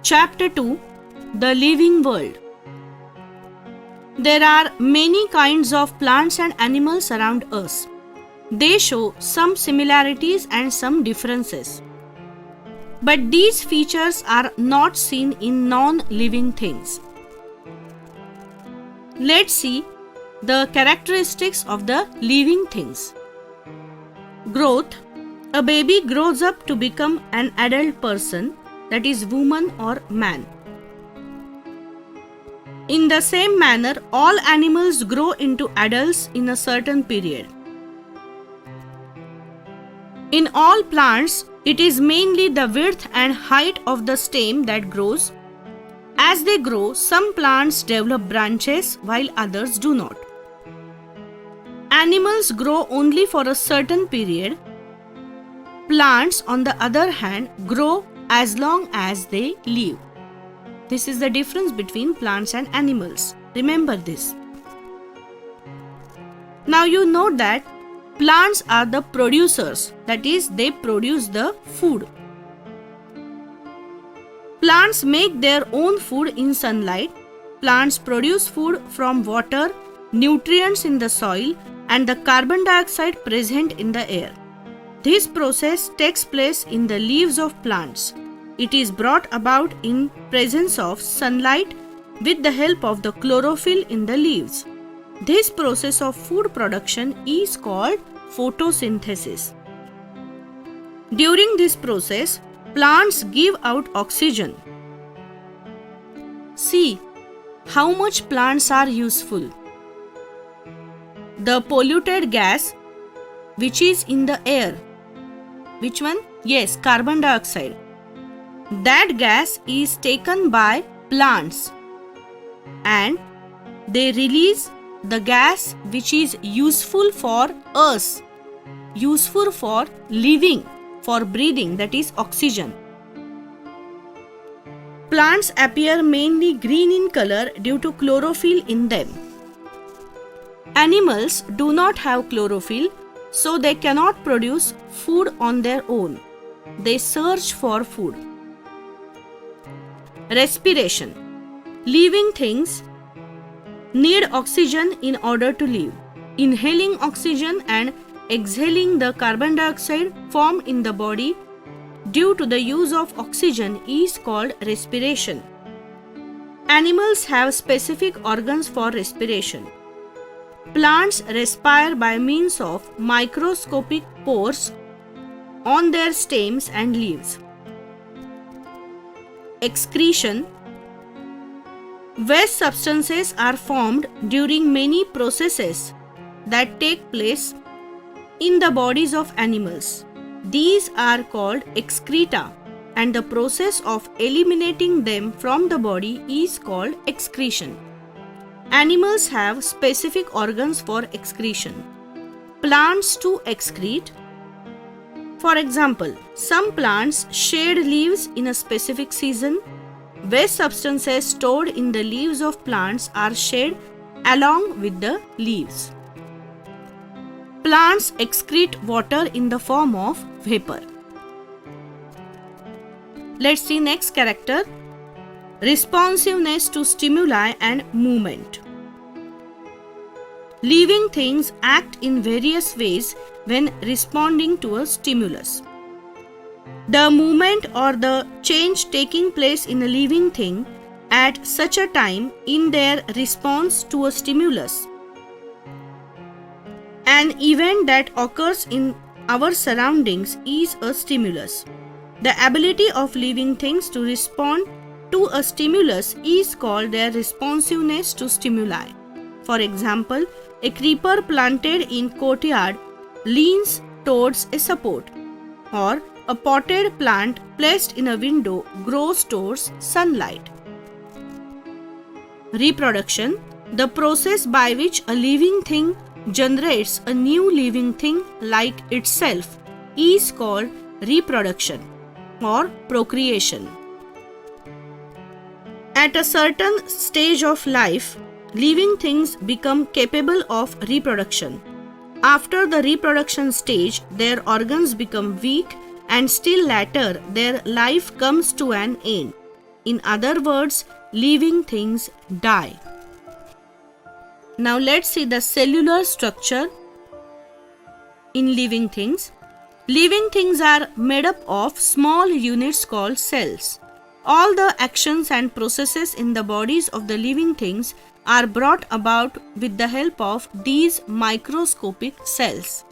Chapter 2: The Living World. There are many kinds of plants and animals around us. They show some similarities and some differences. But these features are not seen in non-living things. Let's see the characteristics of the living things. Growth. A baby grows up to become an adult person, that is, woman or man. In the same manner, all animals grow into adults in a certain period. In all plants, it is mainly the width and height of the stem that grows. As they grow, some plants develop branches while others do not. Animals grow only for a certain period. Plants, on the other hand, grow as long as they live. This is the difference between plants and animals. Remember this. Now you know that plants are the producers, that is, they produce the food. Plants make their own food in sunlight. Plants produce food from water, nutrients in the soil, and the carbon dioxide present in the air. This process takes place in the leaves of plants. It is brought about in presence of sunlight with the help of the chlorophyll in the leaves. This process of food production is called photosynthesis. During this process, plants give out oxygen. See how much plants are useful. The polluted gas which is in the air. Which one? Yes, carbon dioxide. That gas is taken by plants and they release the gas which is useful for us, useful for living, for breathing, that is oxygen. Plants appear mainly green in color due to chlorophyll in them. Animals do not have chlorophyll, so they cannot produce food on their own. They search for food. Respiration. Living things need oxygen in order to live. Inhaling oxygen and exhaling the carbon dioxide formed in the body due to the use of oxygen is called respiration. Animals have specific organs for respiration. Plants respire by means of microscopic pores on their stems and leaves. Excretion. Waste substances are formed during many processes that take place in the bodies of animals. These are called excreta, and the process of eliminating them from the body is called excretion. Animals have specific organs for excretion. Plants too excrete. For example, some plants shed leaves in a specific season. Waste substances stored in the leaves of plants are shed along with the leaves. Plants excrete water in the form of vapor. Let's see next character. Responsiveness to stimuli and movement. Living things act in various ways when responding to a stimulus. The movement or the change taking place in a living thing at such a time in their response to a stimulus. An event that occurs in our surroundings is a stimulus. The ability of living things to respond to a stimulus is called their responsiveness to stimuli. For example, a creeper planted in courtyard leans towards a support, or a potted plant placed in a window grows towards sunlight. Reproduction. The process by which a living thing generates a new living thing like itself is called reproduction or procreation. At a certain stage of life, living things become capable of reproduction. After the reproduction stage, their organs become weak and still later their life comes to an end. In other words, living things die. Now let's see the cellular structure in living things. Living things are made up of small units called cells. All the actions and processes in the bodies of the living things are brought about with the help of these microscopic cells.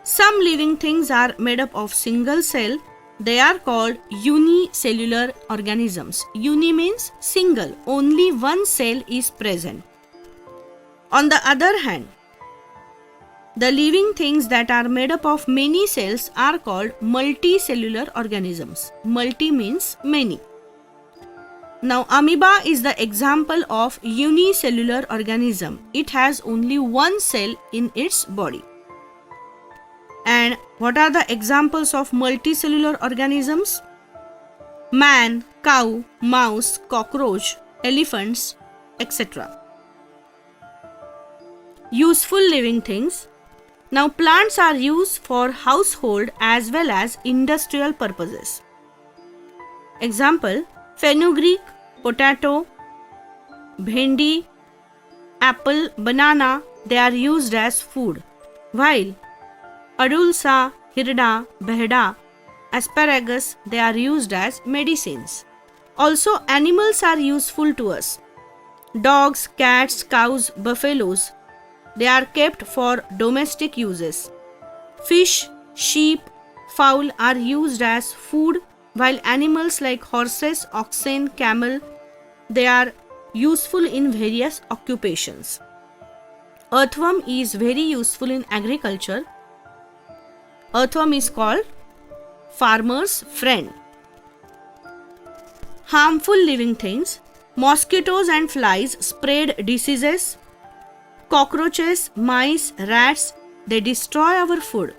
Some living things are made up of single cell. They are called unicellular organisms. Uni means single, only one cell is present. On the other hand, the living things that are made up of many cells are called multicellular organisms. Multi means many. Now, amoeba is the example of unicellular organism. It has only one cell in its body. And what are the examples of multicellular organisms? Man, cow, mouse, cockroach, elephants, etc. Useful living things. Now, plants are used for household as well as industrial purposes. Example: fenugreek, potato, bhendi, apple, banana, they are used as food, while adulsa, hirda, behda, asparagus, they are used as medicines. Also, animals are useful to us. Dogs, cats, cows, buffaloes, they are kept for domestic uses. Fish, sheep, fowl are used as food, while animals like horses, oxen, camel, they are useful in various occupations. Earthworm is very useful in agriculture. Earthworm is called farmer's friend. Harmful living things. Mosquitoes and flies spread diseases. Cockroaches, mice, rats, they destroy our food.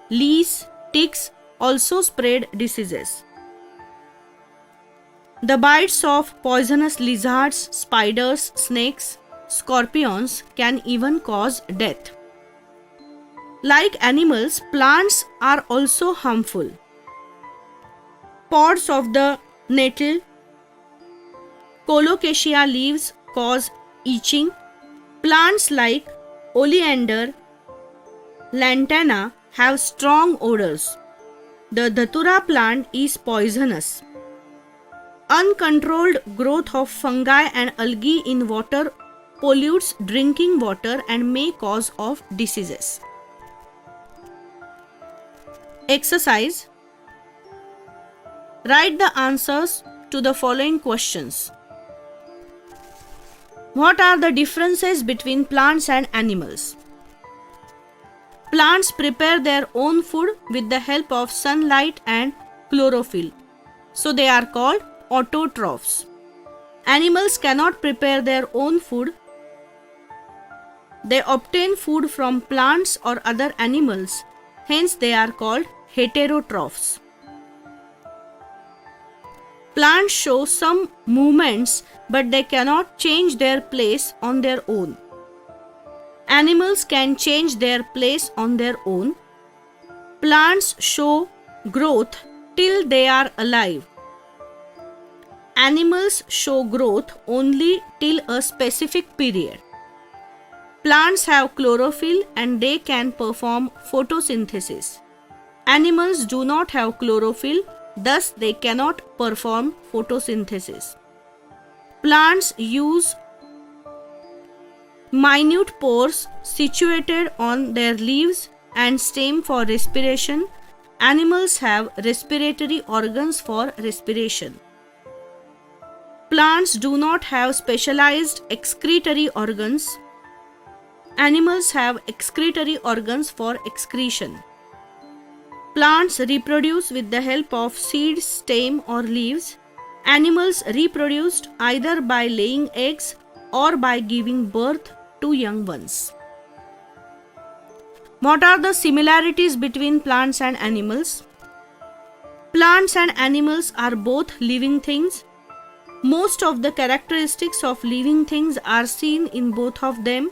Fleas, ticks also spread diseases. The bites of poisonous lizards, spiders, snakes, scorpions can even cause death. Like animals, plants are also harmful. Pods of the nettle, colocasia leaves cause itching. Plants like oleander, lantana have strong odors. The datura plant is poisonous. Uncontrolled growth of fungi and algae in water pollutes drinking water and may cause of diseases. Exercise. Write the answers to the following questions. What are the differences between plants and animals? Plants prepare their own food with the help of sunlight and chlorophyll, so they are called autotrophs. Animals cannot prepare their own food. They obtain food from plants or other animals, hence they are called heterotrophs. Plants show some movements, but they cannot change their place on their own. Animals can change their place on their own. Plants show growth till they are alive. Animals show growth only till a specific period. Plants have chlorophyll and they can perform photosynthesis. Animals do not have chlorophyll, thus they cannot perform photosynthesis. Plants use minute pores situated on their leaves and stem for respiration. Animals have respiratory organs for respiration. Plants do not have specialized excretory organs. Animals have excretory organs for excretion. Plants reproduce with the help of seeds, stem or leaves. Animals reproduced either by laying eggs or by giving birth to young ones. What are the similarities between plants and animals? Plants and animals are both living things. Most of the characteristics of living things are seen in both of them.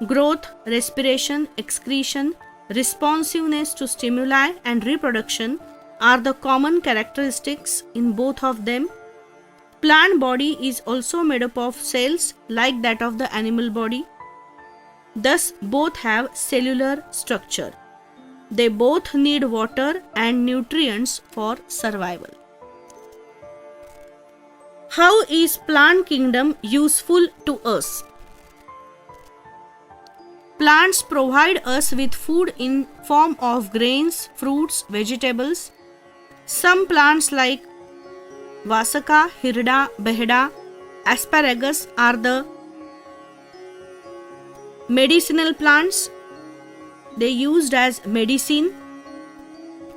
Growth, respiration, excretion, responsiveness to stimuli and reproduction are the common characteristics in both of them. Plant body is also made up of cells like that of the animal body. Thus, both have cellular structure. They both need water and nutrients for survival. How is plant kingdom useful to us? Plants provide us with food in form of grains, fruits, vegetables. Some plants like Vasaka, Hirda, Behda, asparagus are the medicinal plants. They used as medicine.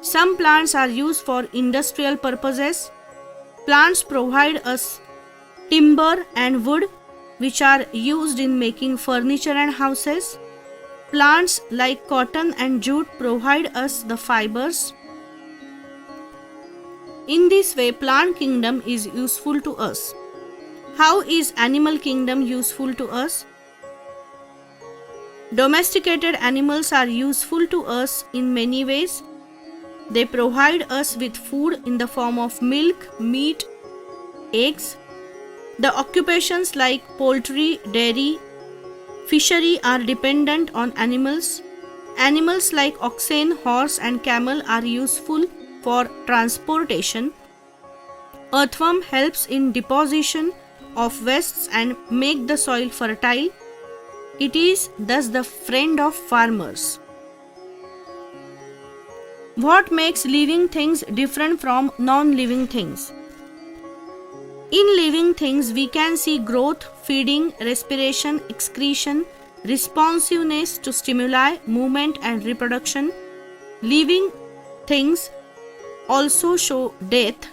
Some plants are used for industrial purposes. Plants provide us timber and wood, which are used in making furniture and houses. Plants like cotton and jute provide us the fibers. In this way, plant kingdom is useful to us. How is animal kingdom useful to us? Domesticated animals are useful to us in many ways. They provide us with food in the form of milk, meat, eggs. The occupations like poultry, dairy, fishery are dependent on animals. Animals like oxen, horse and camel are useful for transportation. Earthworm helps in deposition of wastes and make the soil fertile. It is thus the friend of farmers. What makes living things different from non-living things? In living things, we can see growth, feeding, respiration, excretion, responsiveness to stimuli, movement and reproduction. Living things also show death.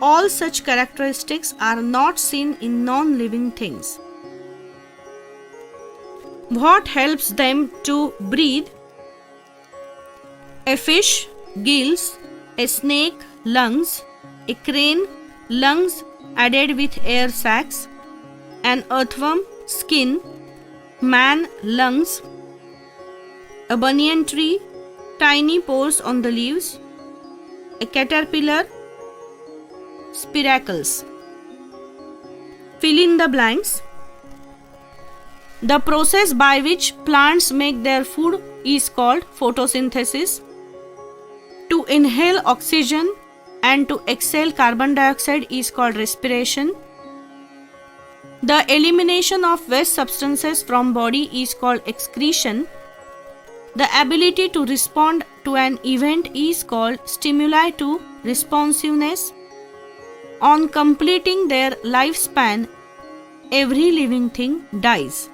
All such characteristics are not seen in non-living things. What helps them to breathe? A fish, gills; a snake, lungs; a crane, lungs added with air sacs; an earthworm, skin; man, lungs; a banyan tree, tiny pores on the leaves; a caterpillar, spiracles. Fill in the blanks. The process by which plants make their food is called photosynthesis. To inhale oxygen and to exhale carbon dioxide is called respiration. The elimination of waste substances from body is called excretion. The ability to respond to an event is called stimuli to responsiveness. On completing their lifespan, every living thing dies.